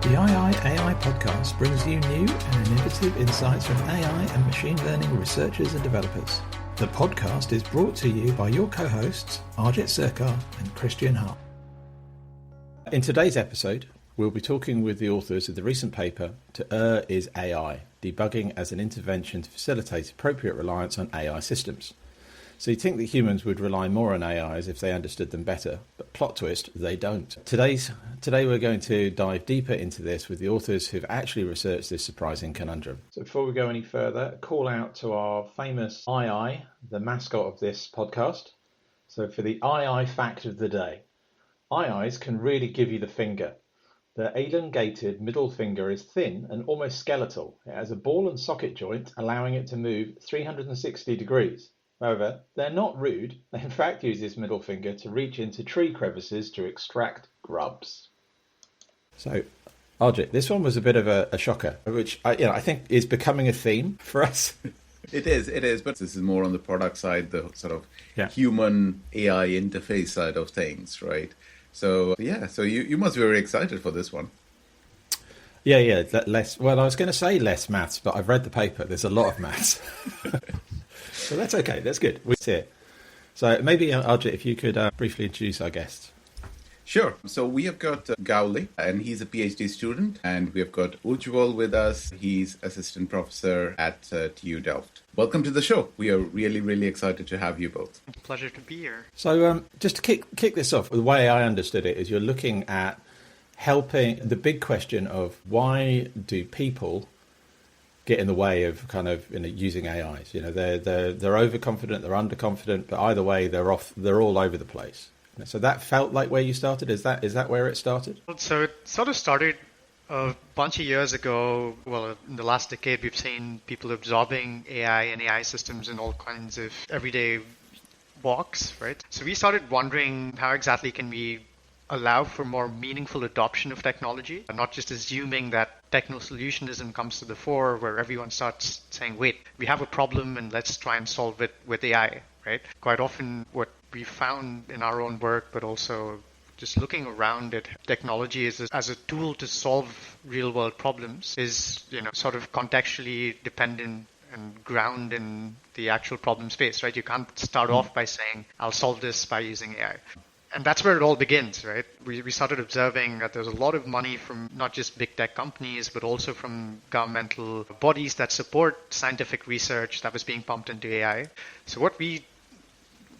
The AI podcast brings you new and innovative insights from AI and machine learning researchers and developers. The podcast is brought to you by your co-hosts, Arjit Sirkar and Christian Hart. In today's episode, we'll be talking with the authors of the recent paper to Err Is AI, Debugging as an Intervention to Facilitate Appropriate Reliance on AI Systems. So you'd think that humans would rely more on AIs if they understood them better, but plot twist, they don't. Today we're going to dive deeper into this with the authors who've actually researched this surprising conundrum. So before we go any further, a call out to our famous II, the mascot of this podcast. So for the II fact of the day, IIs can really give you the finger. The elongated middle finger is thin and almost skeletal. It has a ball and socket joint, allowing it to move 360 degrees. However, they're not rude. They in fact use this middle finger to reach into tree crevices to extract grubs. So, Arjit, this one was a bit of a shocker, which I think is becoming a theme for us. It is, but this is more on the product side, the sort of human AI interface side of things, right? So you must be very excited for this one. Yeah, less. Well, I was going to say less maths, but I've read the paper. There's a lot of maths. So that's okay. That's good. We're here. So maybe, Arjit, if you could briefly introduce our guests. Sure. So we have got Gaole, and he's a PhD student, and we have got Ujwal with us. He's assistant professor at TU Delft. Welcome to the show. We are really, really excited to have you both. Pleasure to be here. So just to kick this off, the way I understood it is you're looking at helping the big question of why do people get in the way of kind of using AIs? They're overconfident, they're underconfident, but either way they're all over the place. So that felt like where you started. Is that where it started? So it sort of started a bunch of years ago. Well, in the last decade, we've seen people absorbing AI and AI systems in all kinds of everyday walks, right? So we started wondering how exactly can we allow for more meaningful adoption of technology, and not just assuming that techno-solutionism comes to the fore where everyone starts saying, wait, we have a problem and let's try and solve it with AI, right? Quite often what we found in our own work, but also just looking around at technology as a tool to solve real-world problems is, sort of contextually dependent and ground in the actual problem space, right? You can't start off by saying, I'll solve this by using AI. And that's where it all begins, right? We started observing that there's a lot of money from not just big tech companies, but also from governmental bodies that support scientific research that was being pumped into AI. So what we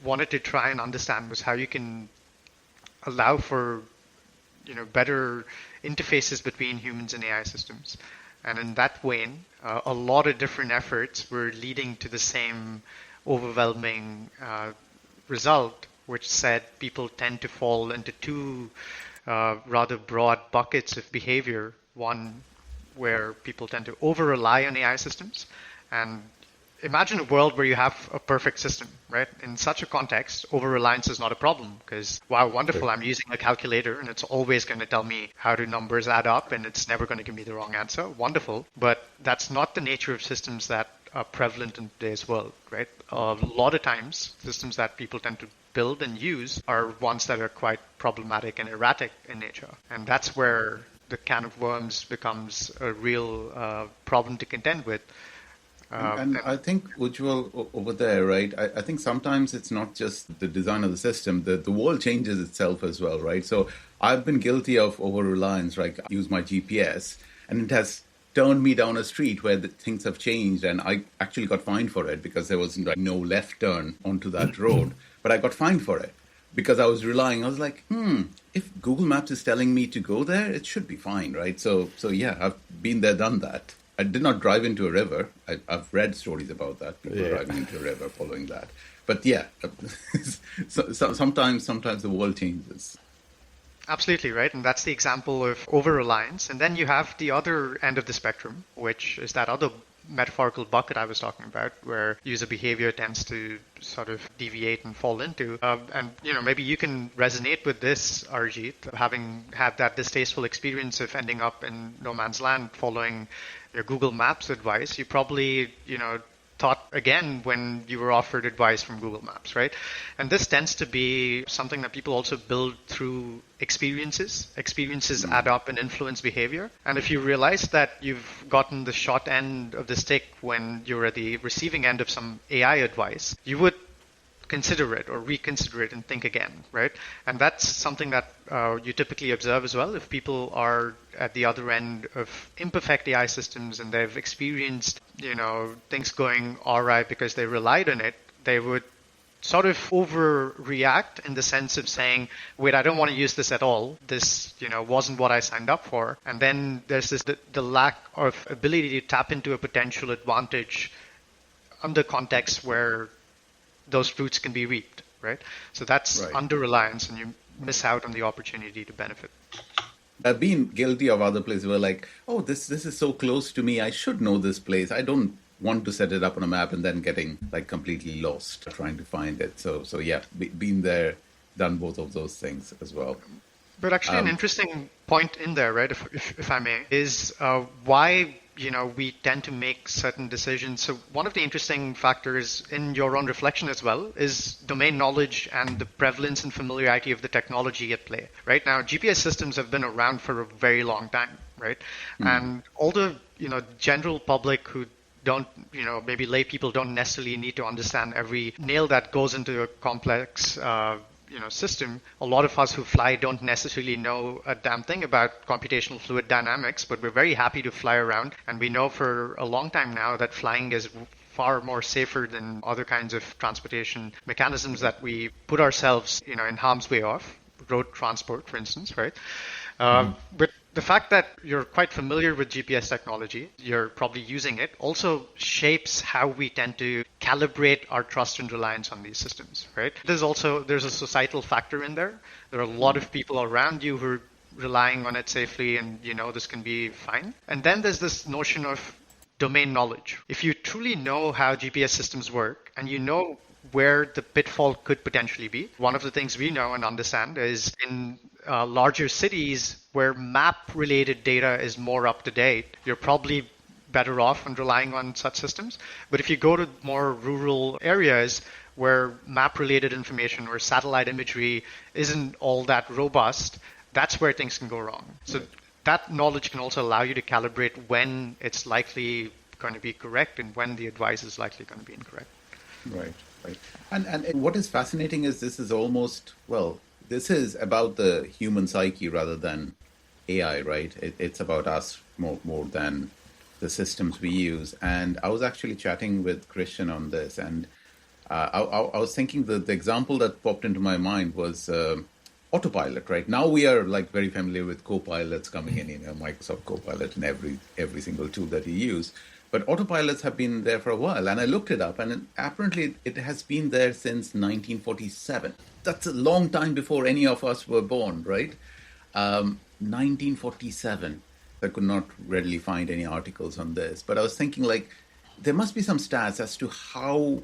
wanted to try and understand was how you can allow for, better interfaces between humans and AI systems. And in that vein, a lot of different efforts were leading to the same overwhelming result, which said people tend to fall into two rather broad buckets of behavior. One where people tend to over-rely on AI systems. And imagine a world where you have a perfect system, right? In such a context, over-reliance is not a problem because, wow, wonderful, I'm using a calculator and it's always going to tell me how do numbers add up and it's never going to give me the wrong answer. Wonderful. But that's not the nature of systems that are prevalent in today's world, right? A lot of times, systems that people tend to build and use are ones that are quite problematic and erratic in nature. And that's where the can of worms becomes a real problem to contend with. And I think, Ujwal, over there, right, I think sometimes it's not just the design of the system, the world changes itself as well, right? So I've been guilty of over-reliance, right? I use my GPS, and it has turned me down a street where things have changed, and I actually got fined for it because there was no left turn onto that road. But I got fined for it because I was relying. I was like, if Google Maps is telling me to go there, it should be fine, right? So yeah, I've been there, done that. I did not drive into a river. I've read stories about that, people driving into a river following that. But yeah, sometimes the world changes. Absolutely, right? And that's the example of over-reliance. And then you have the other end of the spectrum, which is that other metaphorical bucket I was talking about, where user behavior tends to sort of deviate and fall into. And maybe you can resonate with this, Arjit, having had that distasteful experience of ending up in no man's land following your Google Maps advice. You probably, thought again when you were offered advice from Google Maps, right? And this tends to be something that people also build through experiences. Experiences add up and influence behavior. And if you realize that you've gotten the short end of the stick when you're at the receiving end of some AI advice, you would consider it or reconsider it and think again, right? And that's something that you typically observe as well. If people are at the other end of imperfect AI systems and they've experienced, things going awry because they relied on it, they would sort of overreact in the sense of saying, wait, I don't want to use this at all. This, wasn't what I signed up for. And then there's the lack of ability to tap into a potential advantage under contexts where those fruits can be reaped, right? So that's under-reliance, and you miss out on the opportunity to benefit. I've been guilty of other places where oh, this is so close to me. I should know this place. I don't want to set it up on a map and then getting completely lost trying to find it. So yeah, been there, done both of those things as well. But actually an interesting point in there, right, if I may, is why we tend to make certain decisions. So one of the interesting factors in your own reflection as well is domain knowledge and the prevalence and familiarity of the technology at play. Right now, GPS systems have been around for a very long time, right? And although, general public who don't, maybe lay people don't necessarily need to understand every nail that goes into a complex system. A lot of us who fly don't necessarily know a damn thing about computational fluid dynamics, but we're very happy to fly around. And we know for a long time now that flying is far more safer than other kinds of transportation mechanisms that we put ourselves, in harm's way of, road transport, for instance, right? But the fact that you're quite familiar with GPS technology, you're probably using it, also shapes how we tend to calibrate our trust and reliance on these systems, right? There's a societal factor in there. There are a lot of people around you who are relying on it safely and, this can be fine. And then there's this notion of domain knowledge. If you truly know how GPS systems work and you know where the pitfall could potentially be, one of the things we know and understand is in larger cities where map-related data is more up-to-date, you're probably better off on relying on such systems. But if you go to more rural areas where map-related information or satellite imagery isn't all that robust, that's where things can go wrong. So that knowledge can also allow you to calibrate when it's likely going to be correct and when the advice is likely going to be incorrect. Right. And what is fascinating is this is this is about the human psyche rather than AI, right? It's about us more than the systems we use. And I was actually chatting with Christian on this, and I was thinking that the example that popped into my mind was autopilot, right? Now we are very familiar with copilots coming in, Microsoft Copilot and every single tool that you use. But autopilots have been there for a while, and I looked it up, and apparently it has been there since 1947. That's a long time before any of us were born, right? 1947. I could not readily find any articles on this, but I was thinking there must be some stats as to how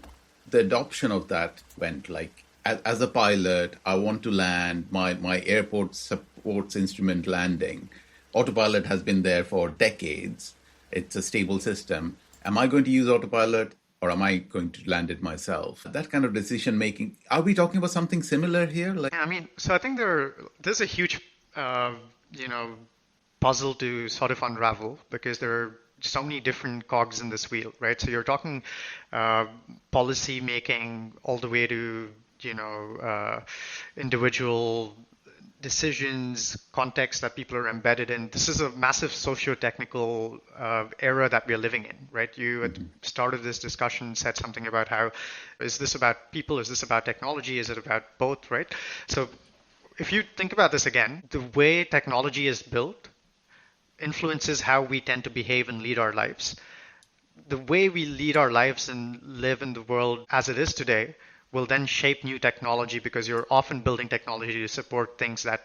the adoption of that went. As a pilot, I want to land, my airport supports instrument landing. Autopilot has been there for decades. It's a stable system. Am I going to use autopilot or am I going to land it myself? That kind of decision making. Are we talking about something similar here? So I think there's a huge, puzzle to sort of unravel because there are so many different cogs in this wheel, right? So you're talking policy making all the way to, individual decisions, context that people are embedded in. This is a massive socio-technical era that we're living in, right? You at the start of this discussion said something about how, is this about people? Is this about technology? Is it about both, right? So if you think about this again, the way technology is built influences how we tend to behave and lead our lives. The way we lead our lives and live in the world as it is today will then shape new technology because you're often building technology to support things that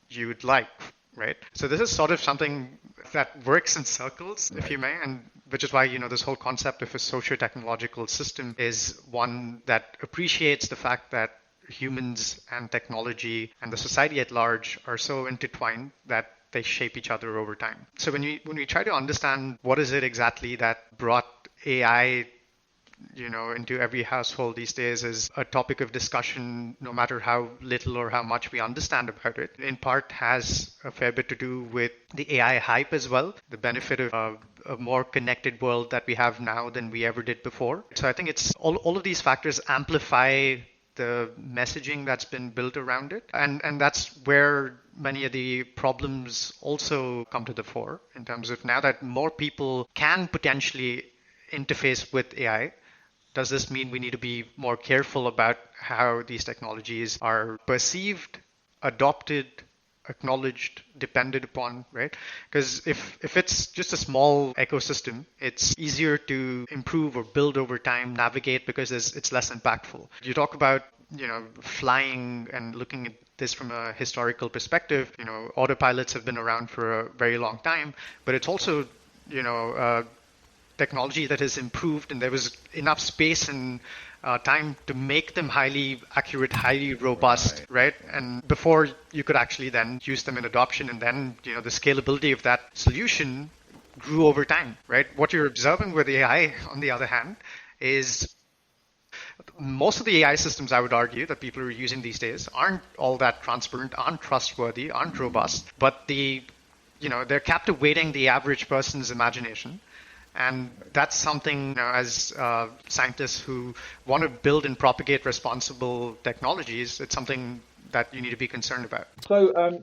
you would like, right? So this is sort of something that works in circles, if you may, and which is why, this whole concept of a socio-technological system is one that appreciates the fact that humans and technology and the society at large are so intertwined that they shape each other over time. So when we try to understand what is it exactly that brought AI into every household these days is a topic of discussion, no matter how little or how much we understand about it. In part, has a fair bit to do with the AI hype as well, the benefit of a more connected world that we have now than we ever did before. So I think it's all of these factors amplify the messaging that's been built around it. And that's where many of the problems also come to the fore, in terms of now that more people can potentially interface with AI, does this mean we need to be more careful about how these technologies are perceived, adopted, acknowledged, depended upon, right? Because if it's just a small ecosystem, it's easier to improve or build over time, navigate, because it's less impactful. You talk about flying and looking at this from a historical perspective. Autopilots have been around for a very long time, but it's also technology that has improved, and there was enough space and time to make them highly accurate, highly robust, right? And before you could actually then use them in adoption, and then the scalability of that solution grew over time, right? What you're observing with AI, on the other hand, is most of the AI systems, I would argue, that people are using these days aren't all that transparent, aren't trustworthy, aren't robust, but they're captivating the average person's imagination. And that's something, as scientists who want to build and propagate responsible technologies, it's something that you need to be concerned about. So,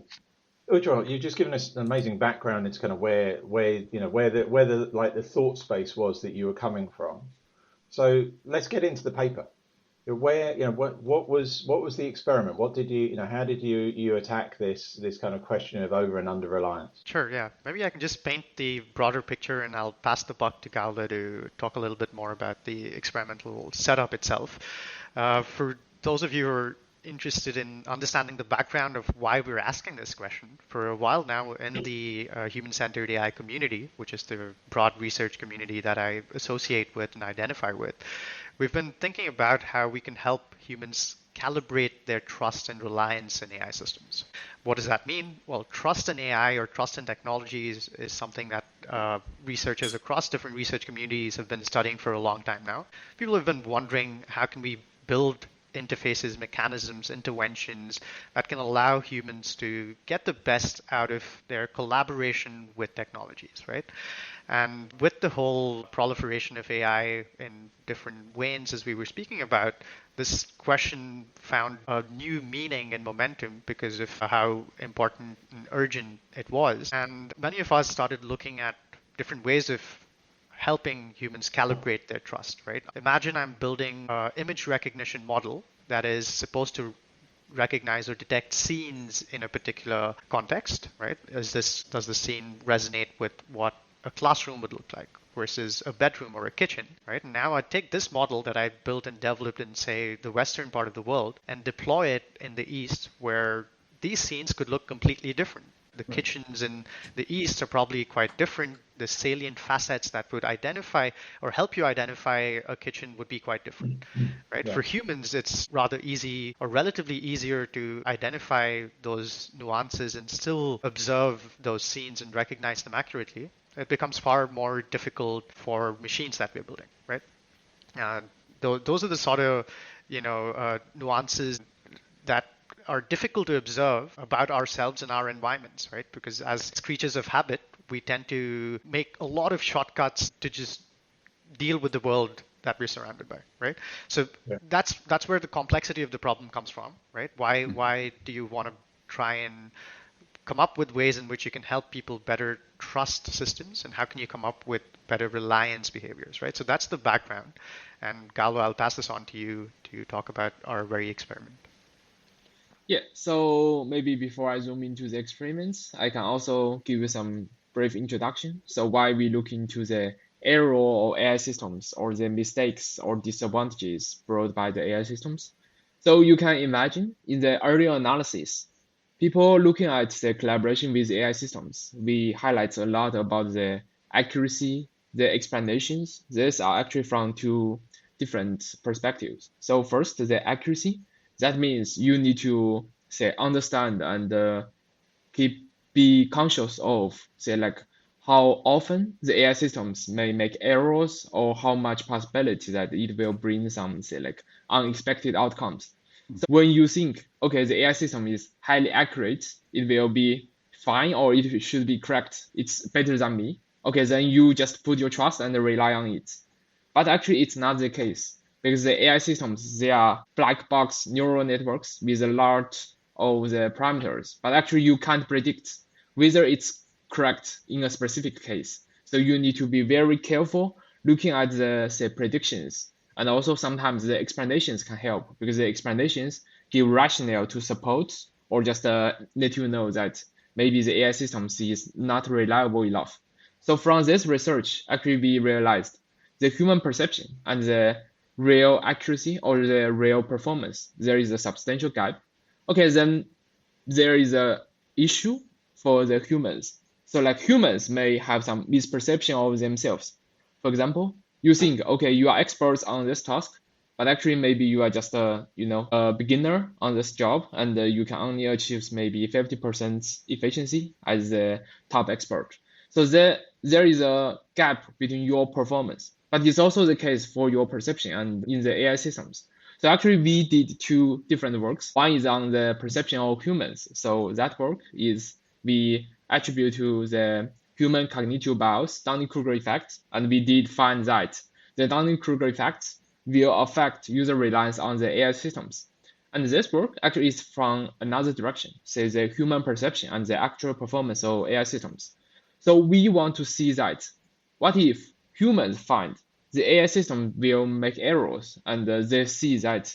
Ujwal, you've just given us an amazing background into kind of where the thought space was that you were coming from. So let's get into the paper. What was the experiment? What did how did you attack this kind of question of over and under reliance? Sure, yeah. Maybe I can just paint the broader picture, and I'll pass the buck to Gaole to talk a little bit more about the experimental setup itself. For those of you who are interested in understanding the background of why we're asking this question, for a while now in the human-centered AI community, which is the broad research community that I associate with and identify with, we've been thinking about how we can help humans calibrate their trust and reliance in AI systems. What does that mean? Well, trust in AI or trust in technologies is something that researchers across different research communities have been studying for a long time now. People have been wondering, how can we build interfaces, mechanisms, interventions that can allow humans to get the best out of their collaboration with technologies, right? And with the whole proliferation of AI in different ways, as we were speaking about, this question found a new meaning and momentum because of how important and urgent it was. And many of us started looking at different ways of helping humans calibrate their trust, right? Imagine I'm building an image recognition model that is supposed to recognize or detect scenes in a particular context, right? Does the scene resonate with what a classroom would look like versus a bedroom or a kitchen, right? And now I take this model that I built and developed in, say, the western part of the world and deploy it in the East, where these scenes could look completely different. The kitchens in the East are probably quite different. The salient facets that would identify or help you identify a kitchen would be quite different, right? Yeah. For humans, it's rather easy or relatively easier to identify those nuances and still observe those scenes and recognize them accurately. It becomes far more difficult for machines that we're building, right? Those are the sort of, nuances that are difficult to observe about ourselves and our environments, right? Because as creatures of habit, we tend to make a lot of shortcuts to just deal with the world that we're surrounded by, right? So yeah. That's where the complexity of the problem comes from, right? Why do you want to try and come up with ways in which you can help people better trust systems, and how can you come up with better reliance behaviors, right? So that's the background. And Gaole, I'll pass this on to you to talk about our very experiment. Yeah, so maybe before I zoom into the experiments, I can also give you some brief introduction. So why we look into the error of AI systems, or the mistakes or disadvantages brought by the AI systems. So you can imagine in the early analysis, people looking at the collaboration with AI systems, we highlight a lot about the accuracy, the explanations. These are actually from two different perspectives. So first, the accuracy. That means you need to understand and be conscious of like how often the AI systems may make errors or how much possibility that it will bring some, say, like unexpected outcomes. So when you think, okay, the AI system is highly accurate, it will be fine or it should be correct, it's better than me, okay, then you just put your trust and rely on it. But actually, it's not the case because the AI systems, they are black box neural networks with a large of the parameters, but actually you can't predict whether it's correct in a specific case. So you need to be very careful looking at the, say, predictions. And also sometimes the explanations can help because the explanations give rationale to support or just let you know that maybe the AI system is not reliable enough. So from this research, actually we realized the human perception and the real accuracy or the real performance, there is a substantial gap. Okay, then there is a issue for the humans. So like humans may have some misperception of themselves. For example, you think, okay, you are experts on this task, but actually maybe you are just a beginner on this job and you can only achieve maybe 50% efficiency as the top expert. So there is a gap between your performance, but it's also the case for your perception and in the AI systems. So actually we did two different works. One is on the perception of humans. So that work is we attribute to the human cognitive bias, Dunning-Kruger effect, and we did find that the Dunning-Kruger effect will affect user reliance on the AI systems. And this work actually is from another direction, say the human perception and the actual performance of AI systems. So we want to see that what if humans find the AI system will make errors and they see that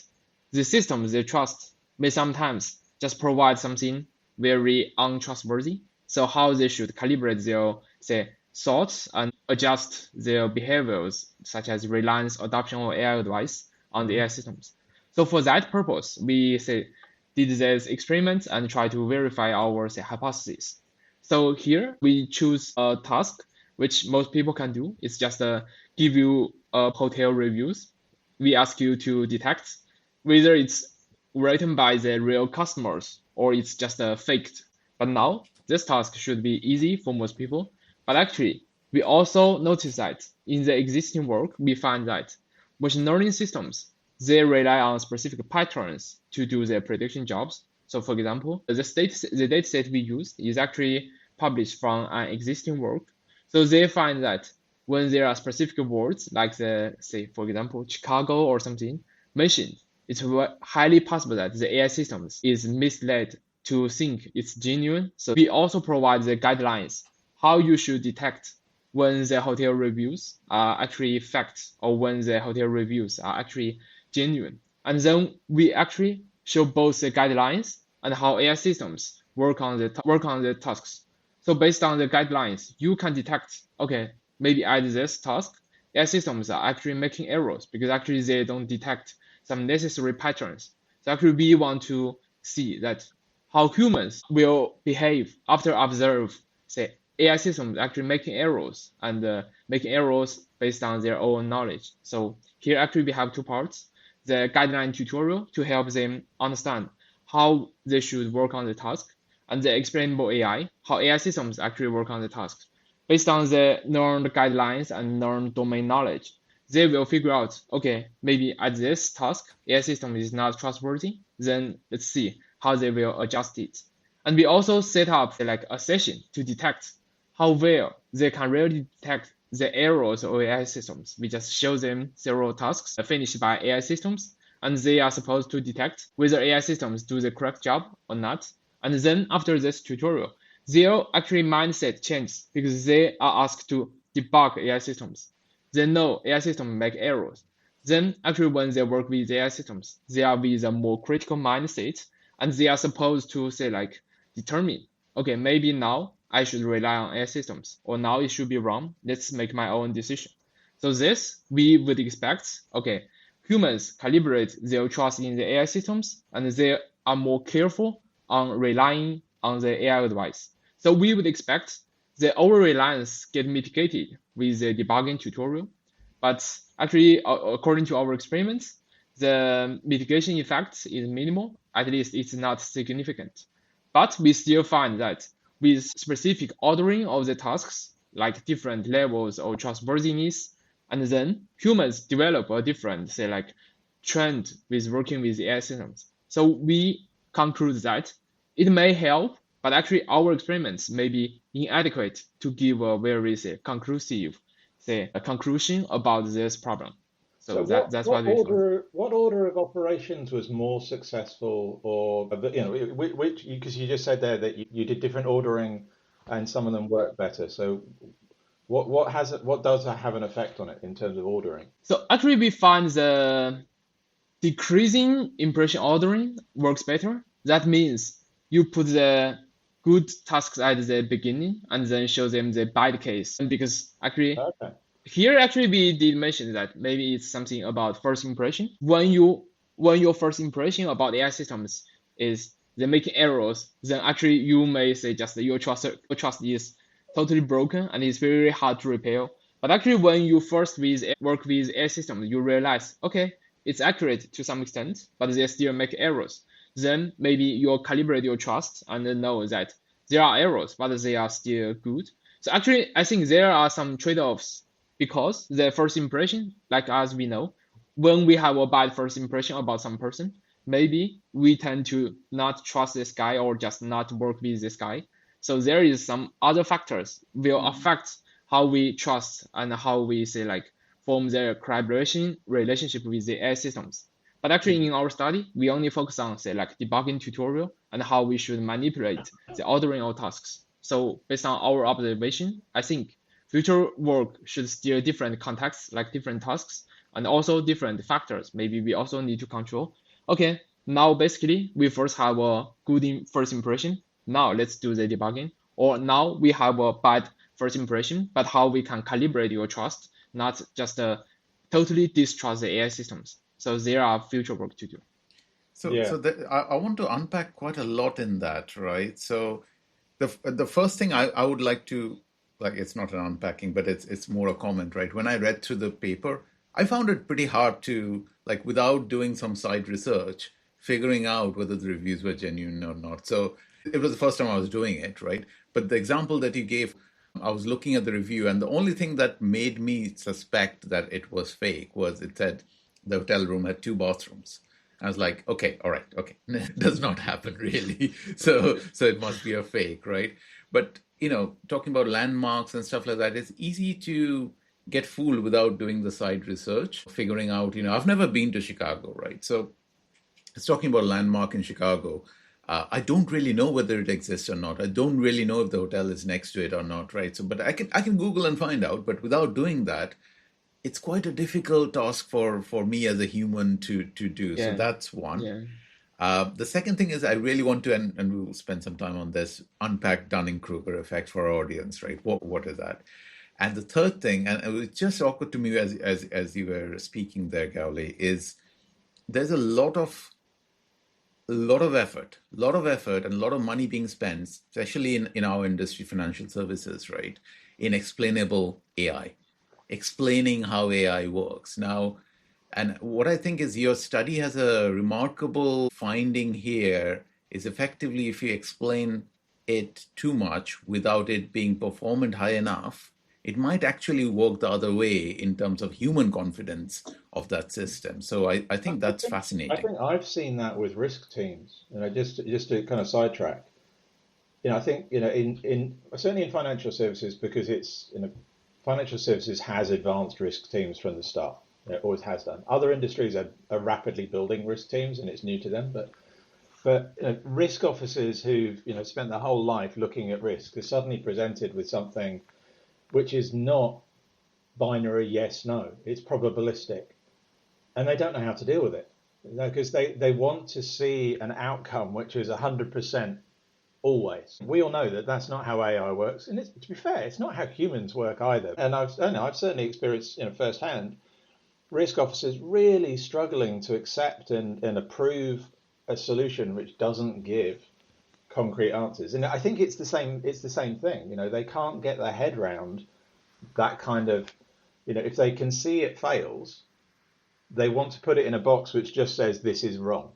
the system they trust may sometimes just provide something very untrustworthy. So how they should calibrate their, say, thoughts and adjust their behaviors, such as reliance, adoption, or AI advice on the AI systems. So for that purpose, we say did this experiment and try to verify our, say, hypothesis. So here we choose a task which most people can do. It's just give you hotel reviews. We ask you to detect whether it's written by the real customers or it's just faked. But now this task should be easy for most people. But actually, we also notice that in the existing work, we find that machine learning systems, they rely on specific patterns to do their prediction jobs. So for example, the data set we used is actually published from an existing work. So they find that when there are specific words like the, say, for example, Chicago or something mentioned, it's highly possible that the AI systems is misled to think it's genuine. So we also provide the guidelines how you should detect when the hotel reviews are actually facts or when the hotel reviews are actually genuine. And then we actually show both the guidelines and how AI systems work on the tasks. So based on the guidelines, you can detect, okay, maybe at this task, AI systems are actually making errors because actually they don't detect some necessary patterns. So actually we want to see that how humans will behave after observe, say, AI systems actually making errors and making errors based on their own knowledge. So here actually we have two parts, the guideline tutorial to help them understand how they should work on the task, and the explainable AI, how AI systems actually work on the tasks. Based on the learned guidelines and learned domain knowledge, they will figure out, okay, maybe at this task, AI system is not trustworthy, then let's see how they will adjust it. And we also set up like a session to detect how well they can really detect the errors of AI systems. We just show them several tasks finished by AI systems, and they are supposed to detect whether AI systems do the correct job or not. And then after this tutorial, their actually mindset changes because they are asked to debug AI systems. They know AI systems make errors. Then actually when they work with AI systems, they are with a more critical mindset and they are supposed to say like determine, okay, maybe now I should rely on AI systems or now it should be wrong. Let's make my own decision. So this we would expect, okay, humans calibrate their trust in the AI systems and they are more careful on relying on the AI advice. So we would expect the over-reliance get mitigated with the debugging tutorial. But actually, according to our experiments, the mitigation effect is minimal. At least it's not significant. But we still find that with specific ordering of the tasks, like different levels of trustworthiness, and then humans develop a different, say, like trend with working with AI systems. So we conclude that it may help, but actually our experiments may be inadequate to give a very, say, conclusive, say, a conclusion about this problem. So that's what we found. What order of operations was more successful, or which, because you just said there that you did different ordering, and some of them worked better. So what does that have an effect on it in terms of ordering? So actually we find the decreasing impression ordering works better. That means you put the good tasks at the beginning and then show them the bad case. And because actually Okay. here actually we did mention that maybe it's something about first impression. When your first impression about AI systems is they making errors, then actually you may say just your trust is totally broken and it's very hard to repair. But actually when you first work with AI systems, you realize, okay, it's accurate to some extent, but they still make errors. Then maybe you calibrate your trust and then know that there are errors, but they are still good. So actually, I think there are some trade-offs because the first impression, like as we know, when we have a bad first impression about some person, maybe we tend to not trust this guy or just not work with this guy. So there is some other factors will affect how we trust and how we say like form their collaboration relationship with the AI systems. But actually in our study, we only focus on say like debugging tutorial and how we should manipulate the ordering of tasks. So based on our observation, I think future work should steer different contexts, like different tasks, and also different factors. Maybe we also need to control. Okay, now basically we first have a good first impression. Now let's do the debugging. Or now we have a bad first impression, but how we can calibrate your trust, not just totally distrust the AI systems. So there are future work to do. So I want to unpack quite a lot in that, right? So the first thing I would like to, like, it's not an unpacking, but it's more a comment, right? When I read through the paper, I found it pretty hard to, like, without doing some side research, figuring out whether the reviews were genuine or not. So it was the first time I was doing it, right? But the example that you gave, I was looking at the review, and the only thing that made me suspect that it was fake was it said the hotel room had 2 bathrooms. I was like, okay, all right, okay, it does not happen really. So it must be a fake, right? But talking about landmarks and stuff like that, it's easy to get fooled without doing the side research, figuring out. I've never been to Chicago, right? So it's talking about a landmark in Chicago. I don't really know whether it exists or not. I don't really know if the hotel is next to it or not, right? So, but I can Google and find out. But without doing that, it's quite a difficult task for me as a human to do. So that's one. Yeah. The second thing is I really want to, and we will spend some time on this, unpack Dunning-Kruger effect for our audience, right? What is that? And the third thing, and it was just awkward to me as you were speaking there, Gaole, is there's a lot of effort and a lot of money being spent, especially in our industry, financial services, right, in explainable AI, explaining how AI works. Now, and what I think is your study has a remarkable finding here is effectively if you explain it too much without it being performant high enough, it might actually work the other way in terms of human confidence of that system. So I think that's fascinating. I think I've seen that with risk teams. Just to kind of sidetrack. I think in certainly in financial services, because it's financial services has advanced risk teams from the start. It always has done. Other industries are rapidly building risk teams, and it's new to them. But risk officers who've spent their whole life looking at risk are suddenly presented with something which is not binary yes no. It's probabilistic, and they don't know how to deal with it because they want to see an outcome which is 100% always. We all know that that's not how AI works, and to be fair, it's not how humans work either. And I've certainly experienced firsthand risk officers really struggling to accept and approve a solution which doesn't give concrete answers. And I think it's the same thing. They can't get their head around that kind of, if they can see it fails, they want to put it in a box which just says this is wrong.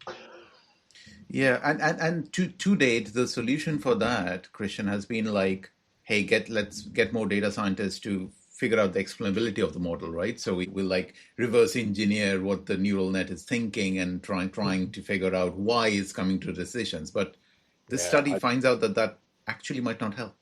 Yeah, and to date, the solution for that, Christian, has been like hey, let's get more data scientists to figure out the explainability of the model, right? So we will like reverse engineer what the neural net is thinking and trying to figure out why it's coming to decisions. But this study finds out that actually might not help.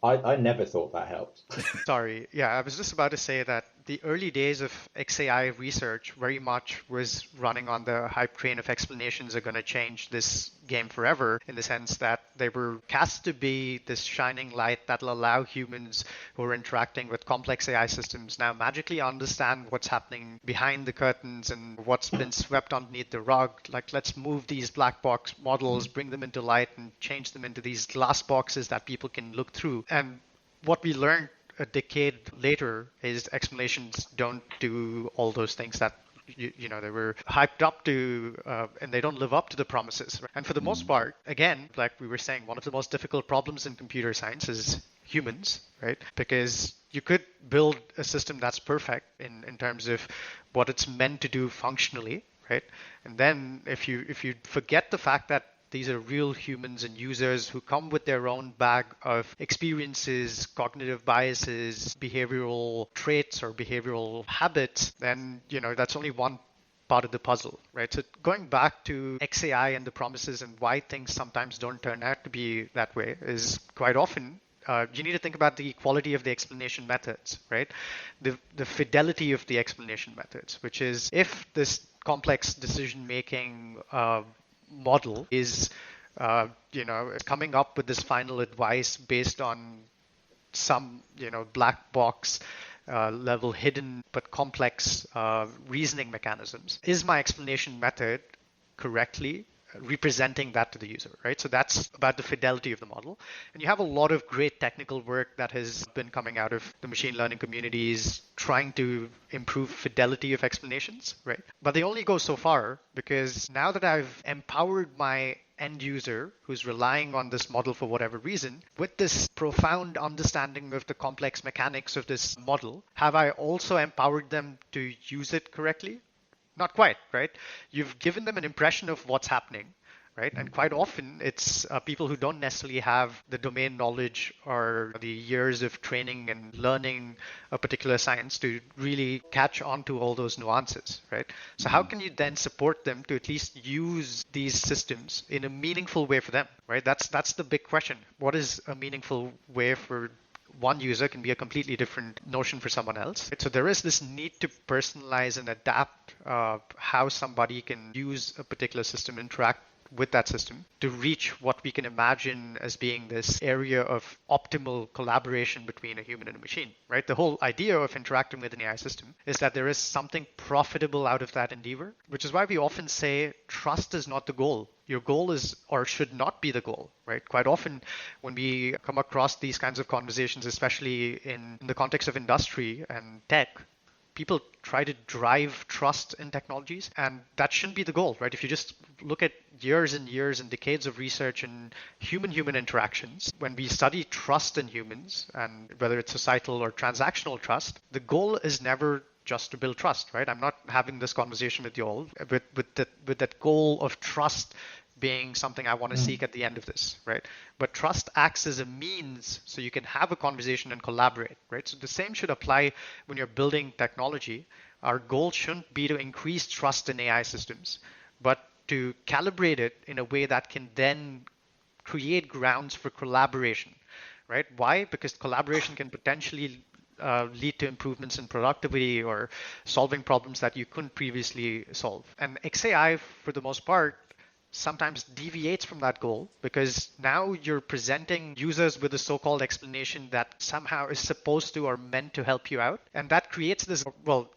I never thought that helped. Sorry. Yeah, I was just about to say that the early days of XAI research very much was running on the hype train of explanations are going to change this game forever, in the sense that they were cast to be this shining light that'll allow humans who are interacting with complex AI systems now magically understand what's happening behind the curtains and what's been swept underneath the rug. Like, let's move these black box models, bring them into light, and change them into these glass boxes that people can look through. And what we learned a decade later is explanations don't do all those things that you know they were hyped up to, and they don't live up to the promises. And for the most part, again, like we were saying, one of the most difficult problems in computer science is humans, right? Because you could build a system that's perfect in terms of what it's meant to do functionally, right? And then if you forget the fact that these are real humans and users who come with their own bag of experiences, cognitive biases, behavioral traits, or behavioral habits, then, that's only one part of the puzzle, right? So going back to XAI and the promises and why things sometimes don't turn out to be that way is quite often you need to think about the quality of the explanation methods, right? The fidelity of the explanation methods, which is if this complex decision-making model is, coming up with this final advice based on some, black box level hidden but complex reasoning mechanisms. Is my explanation method correctly representing that to the user, right? So that's about the fidelity of the model. And you have a lot of great technical work that has been coming out of the machine learning communities trying to improve fidelity of explanations, right? But they only go so far, because now that I've empowered my end user who's relying on this model for whatever reason with this profound understanding of the complex mechanics of this model, have I also empowered them to use it correctly? Not quite, right? You've given them an impression of what's happening, right? And quite often it's people who don't necessarily have the domain knowledge or the years of training and learning a particular science to really catch on to all those nuances, right? So how can you then support them to at least use these systems in a meaningful way for them, right? That's the big question. What is a meaningful way for one user can be a completely different notion for someone else. So there is this need to personalize and adapt how somebody can use a particular system, interact with that system to reach what we can imagine as being this area of optimal collaboration between a human and a machine, right? The whole idea of interacting with an AI system is that there is something profitable out of that endeavor, which is why we often say trust is not the goal. Your goal is, or should not be, the goal, right? Quite often when we come across these kinds of conversations, especially in the context of industry and tech, people try to drive trust in technologies, and that shouldn't be the goal, right? If you just look at years and years and decades of research in human-human interactions, when we study trust in humans, and whether it's societal or transactional trust, the goal is never just to build trust, right? I'm not having this conversation with you all with that goal of trust being something I want to seek at the end of this, right? But trust acts as a means so you can have a conversation and collaborate, right? So the same should apply when you're building technology. Our goal shouldn't be to increase trust in AI systems, but to calibrate it in a way that can then create grounds for collaboration, right? Why? Because collaboration can potentially lead to improvements in productivity or solving problems that you couldn't previously solve. And XAI, for the most part, sometimes deviates from that goal, because now you're presenting users with a so-called explanation that somehow is supposed to or meant to help you out. And that creates this,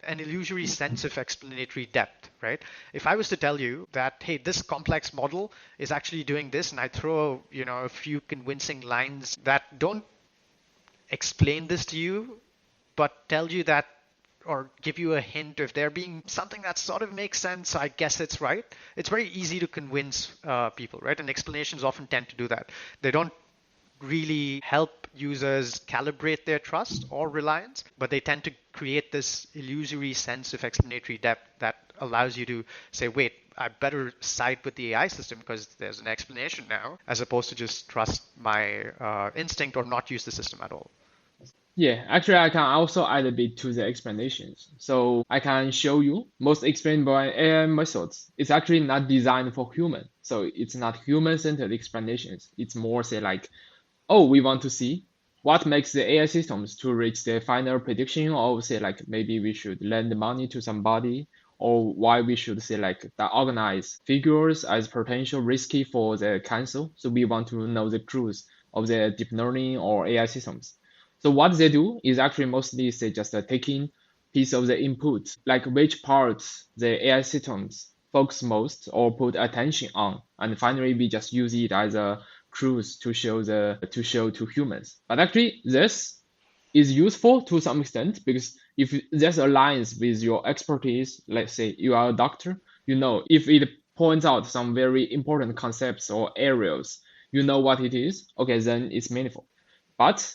an illusory sense of explanatory depth, right? If I was to tell you that, hey, this complex model is actually doing this, and I throw, a few convincing lines that don't explain this to you, but tell you that, or give you a hint if there being something that sort of makes sense, I guess it's right. It's very easy to convince people, right? And explanations often tend to do that. They don't really help users calibrate their trust or reliance, but they tend to create this illusory sense of explanatory depth that allows you to say, wait, I better side with the AI system because there's an explanation now, as opposed to just trust my instinct or not use the system at all. Yeah, actually, I can also add a bit to the explanations. So I can show you most explained by AI methods. It's actually not designed for human. So it's not human-centered explanations. It's more say like, oh, we want to see what makes the AI systems to reach the final prediction, or say like maybe we should lend money to somebody, or why we should say like that organize figures as potential risky for the cancel. So we want to know the truth of the deep learning or AI systems. So what they do is actually mostly say just taking piece of the input, like which parts the AI systems focus most or put attention on, and finally we just use it as a clues to show to humans. But actually this is useful to some extent because if this aligns with your expertise, let's say you are a doctor, if it points out some very important concepts or areas, what it is, okay, then it's meaningful. But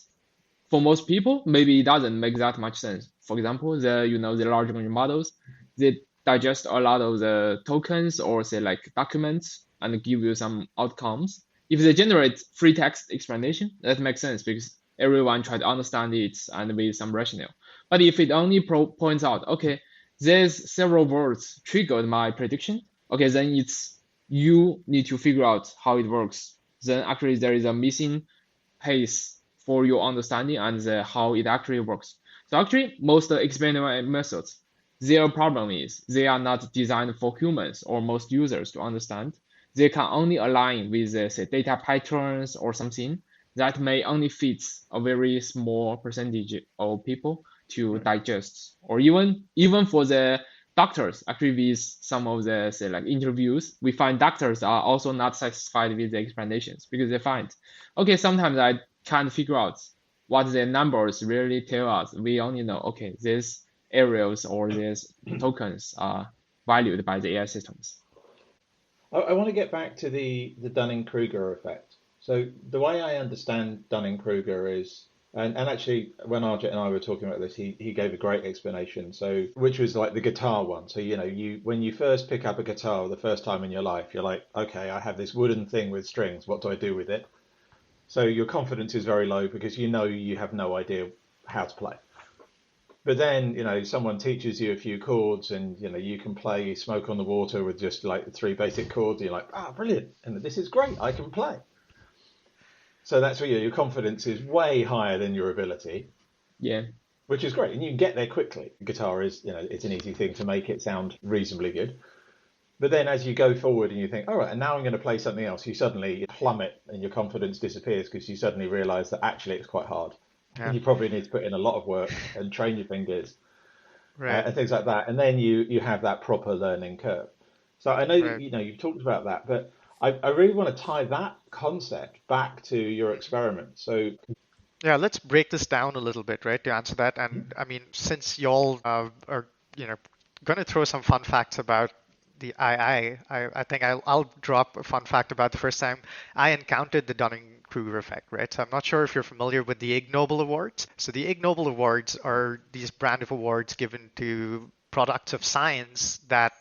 for most people, maybe it doesn't make that much sense. For example, the large language models, they digest a lot of the tokens or say like documents and give you some outcomes. If they generate free text explanation, that makes sense because everyone try to understand it and with some rationale. But if it only points out, okay, there's several words triggered my prediction, okay, then you need to figure out how it works. Then actually there is a missing piece for your understanding and how it actually works. So actually, most experimental methods, their problem is they are not designed for humans or most users to understand. They can only align with, say, data patterns or something that may only fit a very small percentage of people to digest. Or even for the doctors, actually with some of the, say, like interviews, we find doctors are also not satisfied with the explanations because they find, okay, sometimes I can't figure out what the numbers really tell us. We only know, okay, these areas or these tokens are valued by the AI systems. I want to get back to the Dunning-Kruger effect. So the way I understand Dunning-Kruger is, and actually when Arjit and I were talking about this, he gave a great explanation. So which was like the guitar one. So when you first pick up a guitar the first time in your life, you're like, okay, I have this wooden thing with strings. What do I do with it? So your confidence is very low because you have no idea how to play. But then, someone teaches you a few chords and, you can play Smoke on the Water with just like 3 basic chords. And you're like, brilliant. And this is great. I can play. So that's where your confidence is way higher than your ability. Yeah. Which is great. And you can get there quickly. Guitar is, it's an easy thing to make it sound reasonably good. But then as you go forward and you think, all right, and now I'm going to play something else, you suddenly plummet and your confidence disappears because you suddenly realize that actually it's quite hard. Yeah. And you probably need to put in a lot of work and train your fingers and things like that. And then you have that proper learning curve. So I know that, you've talked about that, but I really want to tie that concept back to your experiment. So yeah, let's break this down a little bit, right, to answer that. And I mean, since y'all are, going to throw some fun facts about the I think I'll drop a fun fact about the first time I encountered the Dunning-Kruger effect, right? So I'm not sure if you're familiar with the Ig Nobel Awards. So the Ig Nobel Awards are these brand of awards given to products of science that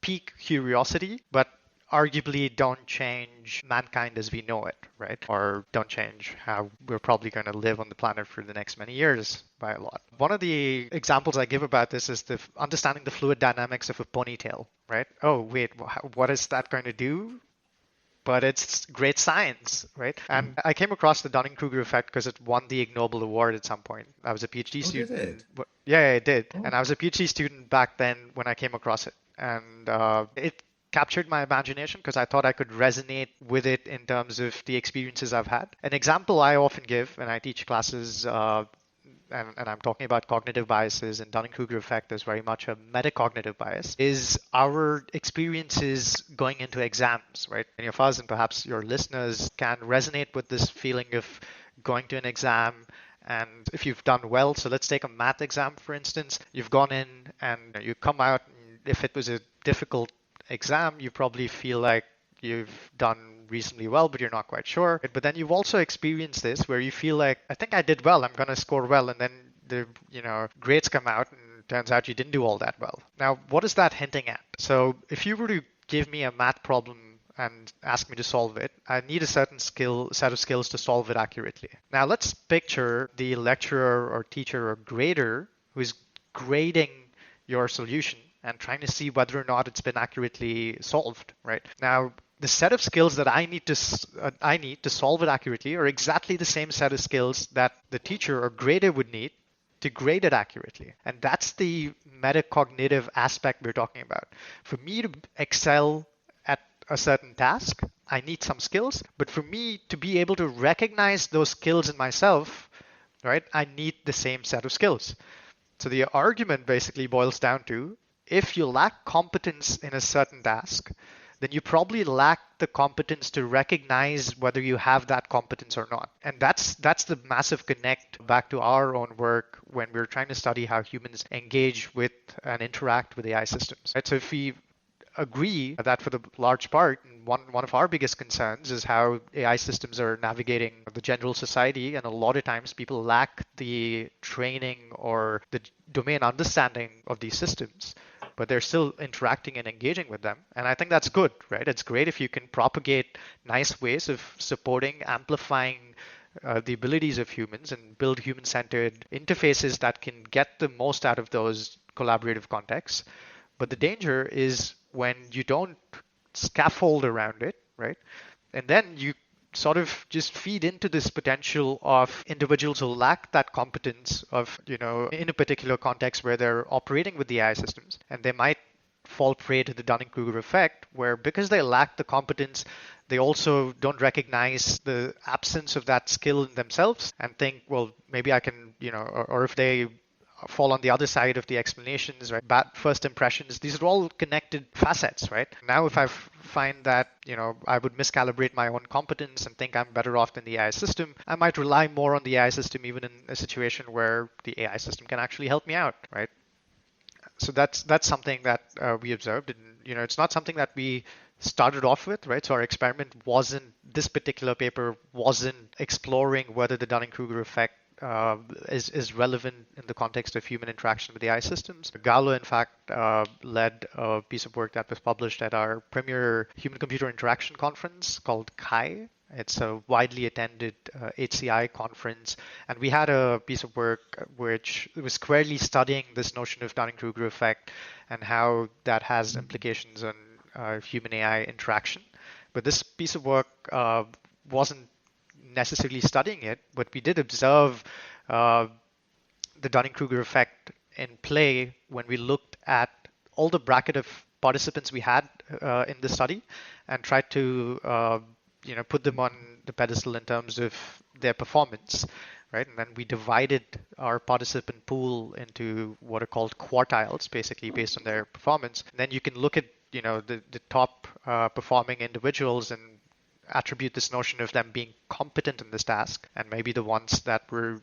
pique curiosity, but arguably don't change mankind as we know it, right? Or don't change how we're probably going to live on the planet for the next many years by a lot. One of the examples I give about this is the understanding the fluid dynamics of a ponytail, right? Oh, wait, what is that going to do? But it's great science, right? And I came across the Dunning-Kruger effect because it won the Ig Nobel Award at some point. I was a PhD student. Did it? Yeah, it did. Oh. And I was a PhD student back then when I came across it. And it captured my imagination because I thought I could resonate with it in terms of the experiences I've had. An example I often give when I teach classes, and I'm talking about cognitive biases, and Dunning-Kruger effect is very much a metacognitive bias, is our experiences going into exams, right? Many of us and perhaps your listeners can resonate with this feeling of going to an exam. And if you've done well, so let's take a math exam, for instance, you've gone in and you come out, and if it was a difficult exam, you probably feel like you've done reasonably well, but you're not quite sure. But then you've also experienced this where you feel like, I think I did well, I'm going to score well. And then the grades come out and turns out you didn't do all that well. Now, what is that hinting at? So if you were to give me a math problem and ask me to solve it, I need a certain set of skills to solve it accurately. Now let's picture the lecturer or teacher or grader who is grading your solution and trying to see whether or not it's been accurately solved, right? Now, the set of skills that I need to solve it accurately are exactly the same set of skills that the teacher or grader would need to grade it accurately. And that's the metacognitive aspect we're talking about. For me to excel at a certain task, I need some skills. But for me to be able to recognize those skills in myself, right, I need the same set of skills. So the argument basically boils down to, if you lack competence in a certain task, then you probably lack the competence to recognize whether you have that competence or not. And that's the massive connect back to our own work when we're trying to study how humans engage with and interact with AI systems. Right? So if we agree that for the large part, one of our biggest concerns is how AI systems are navigating the general society, and a lot of times people lack the training or the domain understanding of these systems, but they're still interacting and engaging with them. And I think that's good, right? It's great if you can propagate nice ways of supporting, amplifying the abilities of humans and build human-centered interfaces that can get the most out of those collaborative contexts. But the danger is when you don't scaffold around it, right? And then you sort of just feed into this potential of individuals who lack that competence of, in a particular context where they're operating with the AI systems. And they might fall prey to the Dunning-Kruger effect, where because they lack the competence, they also don't recognize the absence of that skill in themselves and think, well, maybe I can, or if they fall on the other side of the explanations, right? Bad first impressions. These are all connected facets, right? Now, if I find that, I would miscalibrate my own competence and think I'm better off than the AI system, I might rely more on the AI system, even in a situation where the AI system can actually help me out, right? So that's something that we observed. And, it's not something that we started off with, right? So our experiment this particular paper wasn't exploring whether the Dunning-Kruger effect is relevant in the context of human interaction with AI systems. Gaole, in fact, led a piece of work that was published at our premier human-computer interaction conference called CHI. It's a widely attended HCI conference. And we had a piece of work which was squarely studying this notion of Dunning-Kruger effect and how that has implications on human AI interaction. But this piece of work wasn't necessarily studying it, but we did observe the Dunning-Kruger effect in play when we looked at all the bracket of participants we had in the study and tried to put them on the pedestal in terms of their performance, right? And then we divided our participant pool into what are called quartiles, basically based on their performance. And then you can look at the top performing individuals and attribute this notion of them being competent in this task, and maybe the ones that were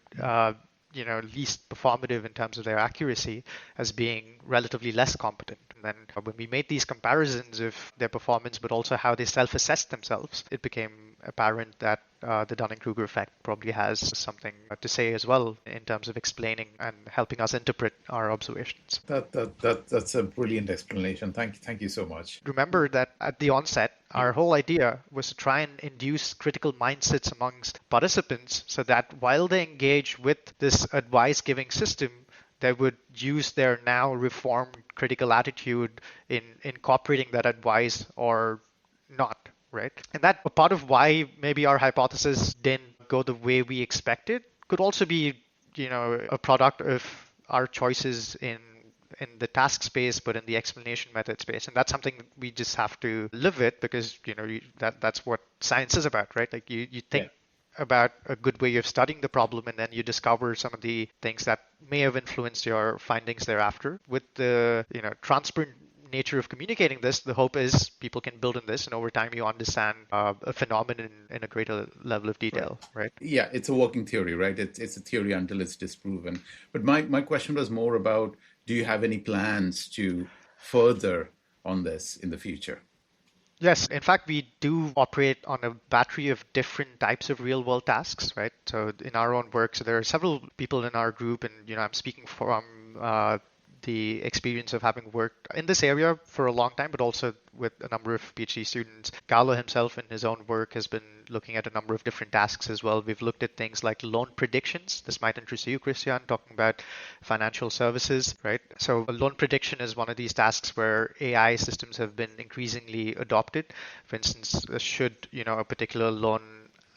least performative in terms of their accuracy as being relatively less competent. And then when we made these comparisons of their performance, but also how they self-assessed themselves, it became apparent that the Dunning-Kruger effect probably has something to say as well in terms of explaining and helping us interpret our observations. That's a brilliant explanation. Thank you so much. Remember that at the onset, our whole idea was to try and induce critical mindsets amongst participants so that while they engage with this advice-giving system, they would use their now reformed critical attitude in incorporating that advice or not, right? And that a part of why maybe our hypothesis didn't go the way we expected could also be, a product of our choices in the task space, but in the explanation method space. And that's something we just have to live with because, that's what science is about, right? Like you think about a good way of studying the problem, and then you discover some of the things that may have influenced your findings thereafter. With the transparent nature of communicating this, the hope is people can build on this, and over time you understand a phenomenon in a greater level of detail, right? Yeah, it's a working theory, right? It's a theory until it's disproven. But my question was more about, do you have any plans to further on this in the future? Yes, in fact, we do operate on a battery of different types of real-world tasks, right? So in our own work, so there are several people in our group, and I'm speaking from the experience of having worked in this area for a long time, but also with a number of PhD students. Gaole himself in his own work has been looking at a number of different tasks as well. We've looked at things like loan predictions. This might interest you, Christian, talking about financial services, right? So a loan prediction is one of these tasks where AI systems have been increasingly adopted. For instance, should a particular loan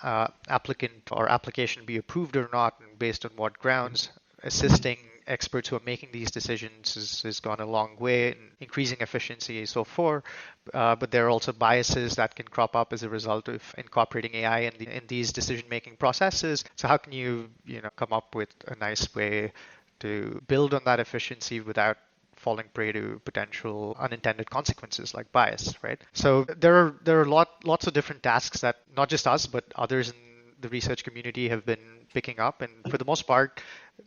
applicant or application be approved or not, and based on what grounds, assisting experts who are making these decisions has gone a long way in increasing efficiency so far. But there are also biases that can crop up as a result of incorporating AI in these decision-making processes. So how can you come up with a nice way to build on that efficiency without falling prey to potential unintended consequences like bias, right? So there are lots of different tasks that not just us, but others in the research community have been picking up. And for the most part,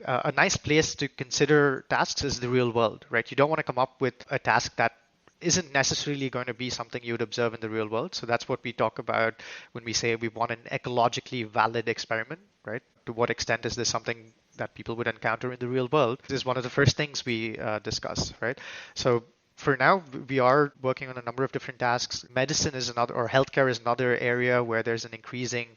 a nice place to consider tasks is the real world, right? You don't want to come up with a task that isn't necessarily going to be something you would observe in the real world. So that's what we talk about when we say we want an ecologically valid experiment, right? To what extent is this something that people would encounter in the real world? This is one of the first things we discuss, right? So for now, we are working on a number of different tasks. Medicine is another, or healthcare is another area where there's an increasing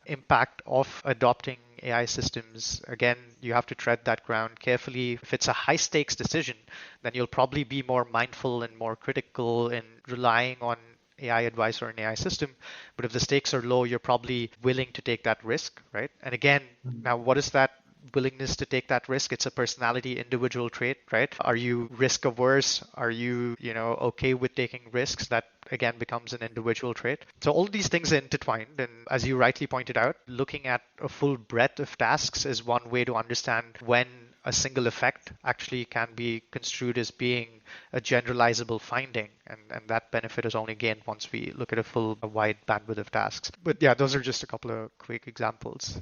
impact of adopting AI systems. Again, you have to tread that ground carefully. If it's a high stakes decision, then you'll probably be more mindful and more critical in relying on AI advice or an AI system. But if the stakes are low, you're probably willing to take that risk, right? And again, now what is that willingness to take that risk? It's a personality individual trait, right? Are you risk averse? Are you, okay with taking risks? That again becomes an individual trait. So all these things are intertwined. And as you rightly pointed out, looking at a full breadth of tasks is one way to understand when a single effect actually can be construed as being a generalizable finding. And that benefit is only gained once we look at a wide bandwidth of tasks. But yeah, those are just a couple of quick examples.